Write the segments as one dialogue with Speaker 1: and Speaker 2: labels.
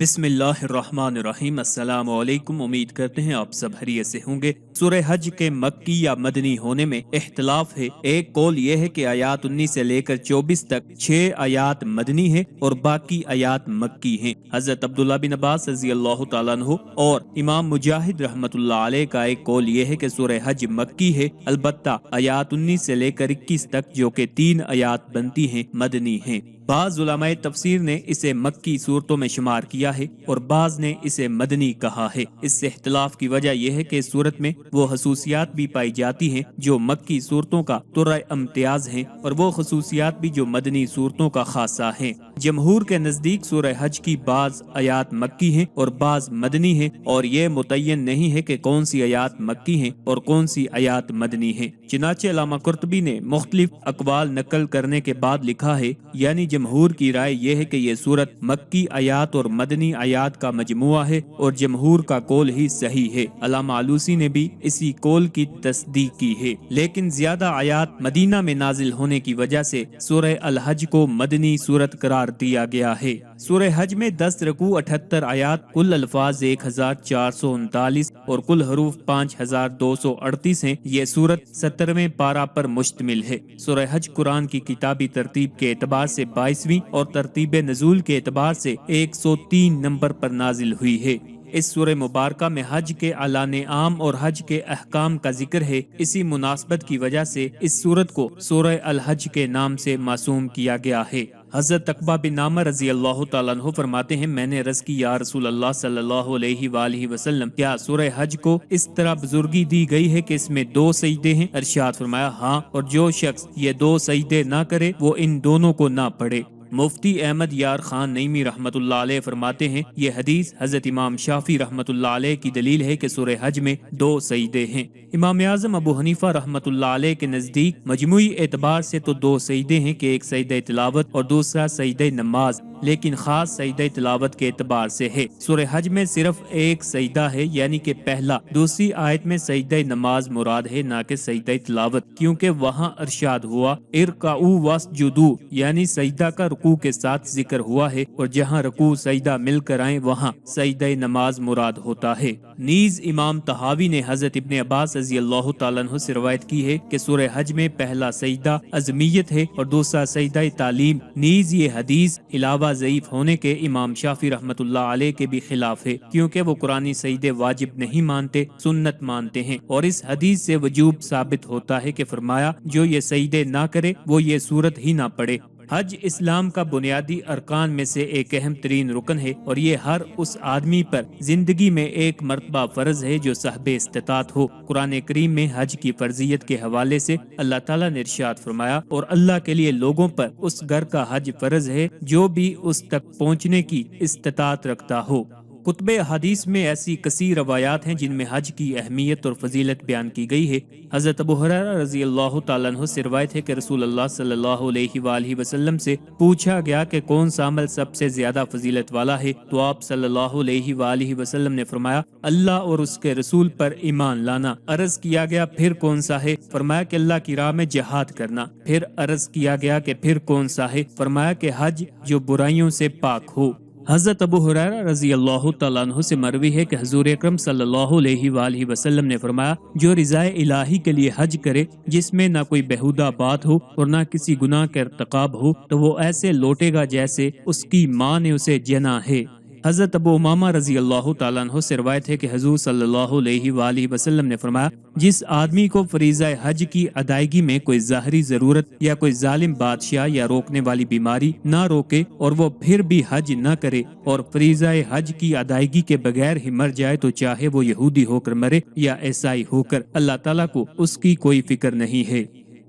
Speaker 1: بسم اللہ الرحمن الرحیم۔ السلام علیکم، امید کرتے ہیں آپ سب خیریت سے ہوں گے۔ سورہ حج کے مکی یا مدنی ہونے میں اختلاف ہے۔ ایک قول یہ ہے کہ آیات 19 سے لے کر 24 تک 6 آیات مدنی ہیں اور باقی آیات مکی ہیں۔ حضرت عبداللہ بن عباس رضی اللہ تعالیٰ عنہ اور امام مجاہد رحمۃ اللہ علیہ کا ایک قول یہ ہے کہ سورہ حج مکی ہے، البتہ آیات 19 سے لے کر 21 تک جو کہ 3 آیات بنتی ہیں مدنی ہیں۔ بعض علماء تفسیر نے اسے مکی صورتوں میں شمار کیا ہے اور بعض نے اسے مدنی کہا ہے۔ اس سے اختلاف کی وجہ یہ ہے کہ اس صورت میں وہ خصوصیات بھی پائی جاتی ہیں جو مکی صورتوں کا ترہ امتیاز ہیں اور وہ خصوصیات بھی جو مدنی صورتوں کا خاصہ ہیں۔ جمہور کے نزدیک سورہ حج کی بعض آیات مکی ہیں اور بعض مدنی ہیں، اور یہ متعین نہیں ہے کہ کون سی آیات مکی ہیں اور کون سی آیات مدنی ہیں۔ چنانچہ علامہ قرطبی نے مختلف اقوال نقل کرنے کے بعد لکھا ہے، یعنی جمہور کی رائے یہ ہے کہ یہ سورت مکی آیات اور مدنی آیات کا مجموعہ ہے اور جمہور کا قول ہی صحیح ہے۔ علامہ علوسی نے بھی اسی قول کی تصدیق کی ہے، لیکن زیادہ آیات مدینہ میں نازل ہونے کی وجہ سے سورہ الحج کو مدنی سورت قرار دیا گیا ہے۔ سورہ حج میں 10 رکوع 78 آیات، کل الفاظ 1439 اور کل حروف 5238 ہیں۔ یہ سورت 17ویں پارہ پر مشتمل ہے۔ سورہ حج قرآن کی کتابی ترتیب کے اعتبار سے 22ویں اور ترتیب نزول کے اعتبار سے 103 نمبر پر نازل ہوئی ہے۔ اس سورہ مبارکہ میں حج کے اعلان عام اور حج کے احکام کا ذکر ہے۔ اسی مناسبت کی وجہ سے اس سورت کو سورہ الحج کے نام سے موسوم کیا گیا ہے۔ حضرت عقبہ بن عامر رضی اللہ تعالیٰ عنہ فرماتے ہیں، میں نے عرض کی یا رسول اللہ صلی اللہ علیہ وآلہ وسلم، کیا سورہ حج کو اس طرح بزرگی دی گئی ہے کہ اس میں 2 سجدے ہیں؟ ارشاد فرمایا ہاں، اور جو شخص یہ 2 سجدے نہ کرے وہ ان دونوں کو نہ پڑھے۔ مفتی احمد یار خان نعیمی رحمۃ اللہ علیہ فرماتے ہیں، یہ حدیث حضرت امام شافعی رحمۃ اللہ علیہ کی دلیل ہے کہ سورہ حج میں 2 سجدے ہیں۔ امام اعظم ابو حنیفہ رحمۃ اللہ علیہ کے نزدیک مجموعی اعتبار سے تو 2 سجدے ہیں کہ ایک سجدہ تلاوت اور دوسرا سجدہ نماز، لیکن خاص سجدہ تلاوت کے اعتبار سے ہے۔ سورہ حج میں صرف ایک سجدہ ہے، یعنی کہ پہلا۔ دوسری آیت میں سجدہ نماز مراد ہے، نہ کہ سجدہ تلاوت، کیونکہ وہاں ارشاد ہوا ارکعوا واسجدوا، یعنی سجدہ کا رکوع کے ساتھ ذکر ہوا ہے، اور جہاں رکوع سجدہ مل کر آئیں وہاں سجدہ نماز مراد ہوتا ہے۔ نیز امام طحاوی نے حضرت ابن عباس رضی اللہ تعالیٰ عنہ سے روایت کی ہے کہ سورہ حج میں پہلا سجدہ عظمیت ہے اور دوسرا سجدہ تعلیم۔ نیز یہ حدیث علاوہ ضعیف ہونے کے امام شافعی رحمۃ اللہ علیہ کے بھی خلاف ہے، کیونکہ وہ قرآنی سجدے واجب نہیں مانتے، سنت مانتے ہیں، اور اس حدیث سے وجوب ثابت ہوتا ہے کہ فرمایا جو یہ سجدے نہ کرے وہ یہ سورت ہی نہ پڑھے۔ حج اسلام کا بنیادی ارکان میں سے ایک اہم ترین رکن ہے، اور یہ ہر اس آدمی پر زندگی میں ایک مرتبہ فرض ہے جو صاحب استطاعت ہو۔ قرآن کریم میں حج کی فرضیت کے حوالے سے اللہ تعالیٰ نے ارشاد فرمایا، اور اللہ کے لیے لوگوں پر اس گھر کا حج فرض ہے جو بھی اس تک پہنچنے کی استطاعت رکھتا ہو۔ کتب حدیث میں ایسی کثیر روایات ہیں جن میں حج کی اہمیت اور فضیلت بیان کی گئی ہے۔ حضرت ابو ہریرہ رضی اللہ تعالیٰ عنہ سے روایت ہے کہ رسول اللہ صلی اللہ علیہ وآلہ وسلم سے پوچھا گیا کہ کون سا عمل سب سے زیادہ فضیلت والا ہے، تو آپ صلی اللہ علیہ وآلہ وسلم نے فرمایا اللہ اور اس کے رسول پر ایمان لانا۔ عرض کیا گیا پھر کون سا ہے؟ فرمایا کہ اللہ کی راہ میں جہاد کرنا۔ پھر عرض کیا گیا کہ پھر کون سا ہے؟ فرمایا کہ حج جو برائیوں سے پاک ہو۔ حضرت ابو ہریرہ رضی اللہ تعالیٰ عنہ سے مروی ہے کہ حضور اکرم صلی اللہ علیہ وآلہ وسلم نے فرمایا جو رضائے الہی کے لیے حج کرے جس میں نہ کوئی بہودہ بات ہو اور نہ کسی گناہ کا ارتکاب ہو تو وہ ایسے لوٹے گا جیسے اس کی ماں نے اسے جنا ہے۔ حضرت ابو امامہ رضی اللہ تعالیٰ عنہ سے روایت ہے کہ حضور صلی اللہ علیہ وآلہ وسلم نے فرمایا جس آدمی کو فریضہ حج کی ادائیگی میں کوئی ظاہری ضرورت یا کوئی ظالم بادشاہ یا روکنے والی بیماری نہ روکے اور وہ پھر بھی حج نہ کرے اور فریضہ حج کی ادائیگی کے بغیر ہی مر جائے تو چاہے وہ یہودی ہو کر مرے یا عیسائی ہو کر، اللہ تعالیٰ کو اس کی کوئی فکر نہیں ہے۔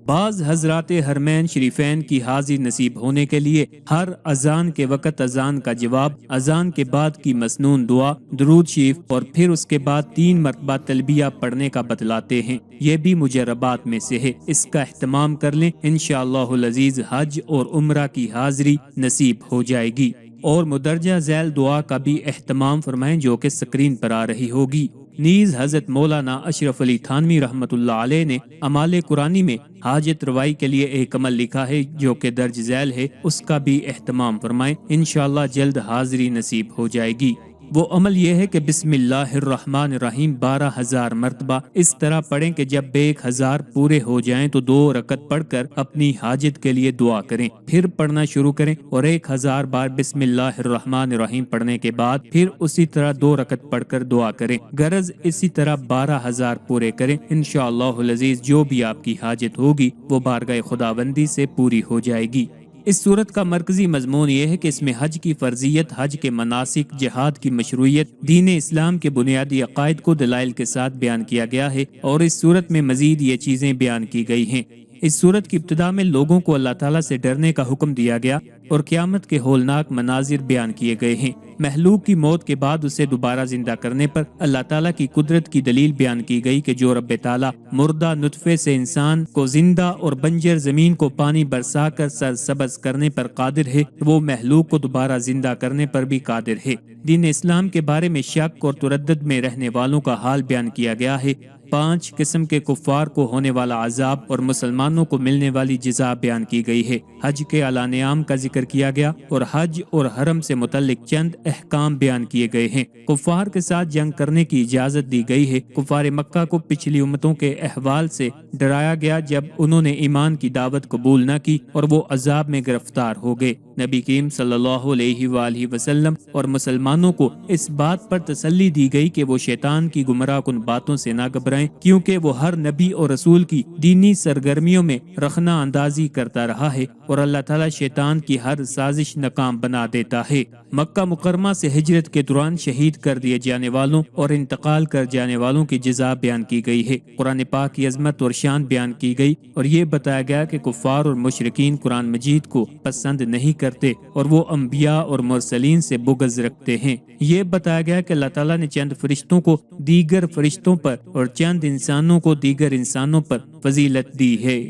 Speaker 1: بعض حضرات حرمین شریفین کی حاضری نصیب ہونے کے لیے ہر اذان کے وقت اذان کا جواب، اذان کے بعد کی مسنون دعا، درود شریف اور پھر اس کے بعد 3 مرتبہ تلبیہ پڑھنے کا بتلاتے ہیں۔ یہ بھی مجربات میں سے ہے، اس کا اہتمام کر لیں، انشاءاللہ العزیز حج اور عمرہ کی حاضری نصیب ہو جائے گی۔ اور مدرجہ ذیل دعا کا بھی اہتمام فرمائیں جو کہ سکرین پر آ رہی ہوگی۔ نیز حضرت مولانا اشرف علی تھانوی رحمۃ اللہ علیہ نے امال قرآنی میں حاجت روائی کے لیے ایک عمل لکھا ہے جو کہ درج ذیل ہے، اس کا بھی اہتمام فرمائیں، انشاءاللہ جلد حاضری نصیب ہو جائے گی۔ وہ عمل یہ ہے کہ بسم اللہ الرحمن الرحیم 12,000 مرتبہ اس طرح پڑھیں کہ جب 1,000 پورے ہو جائیں تو 2 رکعت پڑھ کر اپنی حاجت کے لیے دعا کریں، پھر پڑھنا شروع کریں اور 1,000 بار بسم اللہ الرحمن الرحیم پڑھنے کے بعد پھر اسی طرح 2 رکعت پڑھ کر دعا کریں، غرض اسی طرح 12,000 پورے کریں، انشاءاللہ العزیز جو بھی آپ کی حاجت ہوگی وہ بارگاہ خداوندی سے پوری ہو جائے گی۔ اس صورت کا مرکزی مضمون یہ ہے کہ اس میں حج کی فرضیت، حج کے مناسک، جہاد کی مشروعیت، دین اسلام کے بنیادی عقائد کو دلائل کے ساتھ بیان کیا گیا ہے، اور اس صورت میں مزید یہ چیزیں بیان کی گئی ہیں۔ اس صورت کی ابتدا میں لوگوں کو اللہ تعالیٰ سے ڈرنے کا حکم دیا گیا اور قیامت کے ہولناک مناظر بیان کیے گئے ہیں۔ مخلوق کی موت کے بعد اسے دوبارہ زندہ کرنے پر اللہ تعالیٰ کی قدرت کی دلیل بیان کی گئی کہ جو رب تعالیٰ مردہ نطفے سے انسان کو زندہ اور بنجر زمین کو پانی برسا کر سرسبز کرنے پر قادر ہے، وہ مخلوق کو دوبارہ زندہ کرنے پر بھی قادر ہے۔ دین اسلام کے بارے میں شک اور تردد میں رہنے والوں کا حال بیان کیا گیا ہے۔ 5 قسم کے کفار کو ہونے والا عذاب اور مسلمانوں کو ملنے والی جزا بیان کی گئی ہے۔ حج کے اعلی نعام کا ذکر کیا گیا اور حج اور حرم سے متعلق چند احکام بیان کیے گئے ہیں۔ کفار کے ساتھ جنگ کرنے کی اجازت دی گئی ہے۔ کفار مکہ کو پچھلی امتوں کے احوال سے ڈرایا گیا جب انہوں نے ایمان کی دعوت قبول نہ کی اور وہ عذاب میں گرفتار ہو گئے۔ نبی کریم صلی اللہ علیہ وآلہ وسلم اور مسلمانوں کو اس بات پر تسلی دی گئی کہ وہ شیطان کی گمراہ کن باتوں سے نہ گھبرائیں، کیونکہ وہ ہر نبی اور رسول کی دینی سرگرمیوں میں رخنہ اندازی کرتا رہا ہے اور اللہ تعالیٰ شیطان کی ہر سازش ناکام بنا دیتا ہے۔ مکہ مکرمہ سے ہجرت کے دوران شہید کر دیے جانے والوں اور انتقال کر جانے والوں کی جزا بیان کی گئی ہے۔ قرآن پاک کی عظمت اور شان بیان کی گئی اور یہ بتایا گیا کہ کفار اور مشرکین قرآن مجید کو پسند نہیں کرتے اور وہ انبیاء اور مرسلین سے بغض رکھتے ہیں۔ یہ بتایا گیا کہ اللہ تعالیٰ نے چند فرشتوں کو دیگر فرشتوں پر اور چند انسانوں کو دیگر انسانوں پر فضیلت دی ہے۔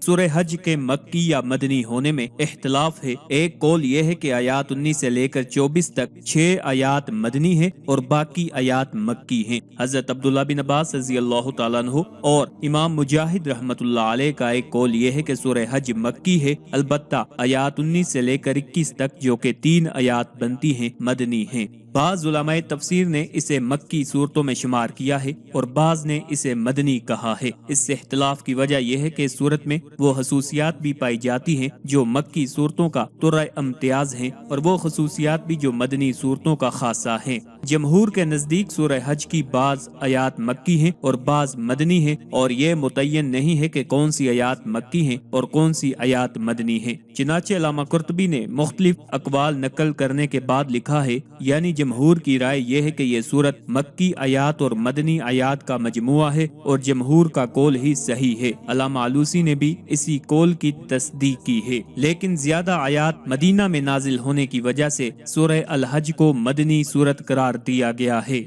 Speaker 1: سورہ حج کے مکی یا مدنی ہونے میں اختلاف ہے۔ ایک قول یہ ہے کہ آیات 19 سے لے کر 24 تک 6 آیات مدنی ہیں اور باقی آیات مکی ہیں۔ حضرت عبداللہ بن عباس رضی اللہ تعالیٰ عنہ اور امام مجاہد رحمۃ اللہ علیہ کا ایک قول یہ ہے کہ سورہ حج مکی ہے، البتہ آیات 19 سے لے کر 21 تک جو کہ 3 آیات بنتی ہیں مدنی ہیں۔ بعض علماء تفسیر نے اسے مکی صورتوں میں شمار کیا ہے اور بعض نے اسے مدنی کہا ہے۔ اس سے اختلاف کی وجہ یہ ہے کہ اس صورت میں وہ خصوصیات بھی پائی جاتی ہیں جو مکی صورتوں کا ترہ امتیاز ہیں اور وہ خصوصیات بھی جو مدنی صورتوں کا خاصہ ہیں۔ جمہور کے نزدیک سورہ حج کی بعض آیات مکی ہیں اور بعض مدنی ہیں، اور یہ متعین نہیں ہے کہ کون سی آیات مکی ہیں اور کون سی آیات مدنی ہیں۔ چنانچہ علامہ قرطبی نے مختلف اقوال نقل کرنے کے بعد لکھا ہے، یعنی جمہور کی رائے یہ ہے کہ یہ سورت مکی آیات اور مدنی آیات کا مجموعہ ہے اور جمہور کا قول ہی صحیح ہے۔ علامہ علوسی نے بھی اسی قول کی تصدیق کی ہے، لیکن زیادہ آیات مدینہ میں نازل ہونے کی وجہ سے سورہ الحج کو مدنی سورت قرار دیا گیا ہے۔